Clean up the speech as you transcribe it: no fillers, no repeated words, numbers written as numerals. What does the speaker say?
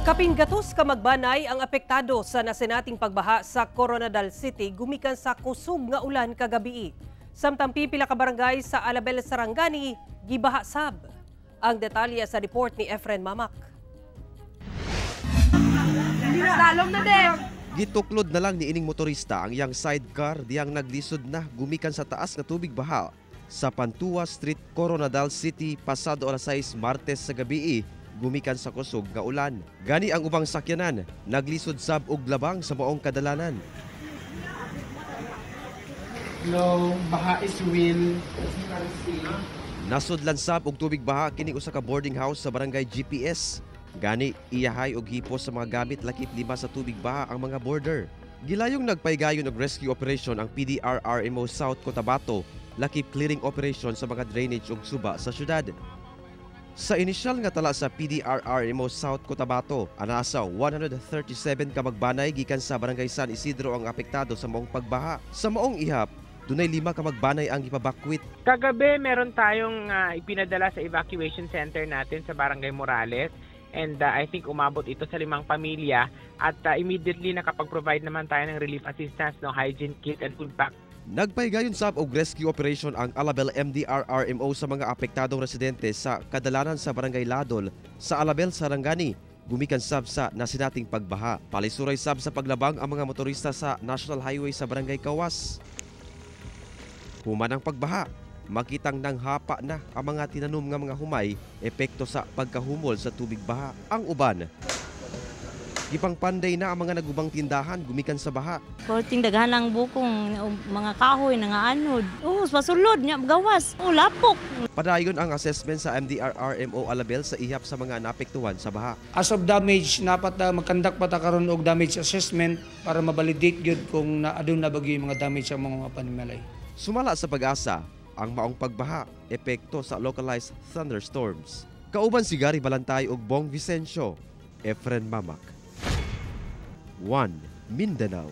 Kaping gatos ka magbanay ang apektado sa nasenating pagbaha sa Coronadal City gumikan sa kusog nga ulan kagabi. Samtang pipila ka barangay sa Alabel, Sarangani gibaha sab. Ang detalye sa report ni Efren Mamak. Lalong na din. Gituklod na lang ni ining motorista ang iyang sidecar diyang naglisod na gumikan sa taas nga tubig baha sa Pantua Street, Coronadal City pasado alas 6 Martes sa gabi. Gumikan sa kusog nga ulan. Gani ang ubang sakyanan naglisod sab og labang sa maong kadalanan. No, baha is real. Nasudlan sab og tubig baha kini usa ka boarding house sa barangay GPS. Gani iyahay og hipos sa mga gamit lakip lima sa tubig baha ang mga boarder. Gilayong nagpaygayon og rescue operation ang PDRRMO South Cotabato lakip clearing operation sa mga drainage ug suba sa syudad. Sa inisyal nga tala sa PDRRMO South Cotabato, anasa 137 ka magbanay gikan sa barangay San Isidro ang apektado sa maong pagbaha. Sa maong ihap, dunay 5 ka magbanay ang ipabakwit. Kagabi meron tayong ipinadala sa evacuation center natin sa Barangay Morales. And I think umabot ito sa 5 pamilya at immediately nakapag-provide naman tayo ng relief assistance, no, hygiene kit and food pack. Nagpaygayon sab og rescue operation ang Alabel MDRRMO sa mga apektadong residente sa kadalanan sa Barangay Ladol sa Alabel, Sarangani. Gumikan sab sa nasinating pagbaha. Palisuray sab sa paglabang ang mga motorista sa National Highway sa Barangay Kawas. Human ang pagbaha, makitang nanghapa na ang mga tinanom nga mga humay epekto sa pagkahumol sa tubig baha. Ang uban, gipangpanday na ang mga nagubang tindahan gumikan sa baha. Korting daghanang bukong mga kahoy na nga anod. Pasulod niya gawas. Lapok. Padayon ang assessment sa MDRRMO Alabel sa ihap sa mga naapektuhan sa baha. As of damage, napat magkandak pa ta karon og damage assessment para mabalidate gyud kung adun na bagyo yung mga damage sa mga panimalay. Sumala sa pag-asa ang maong pagbaha epekto sa localized thunderstorms. Kauban si Gary Balantay ug Bong Vicencio, Efren Mamak. 1 Mindanao.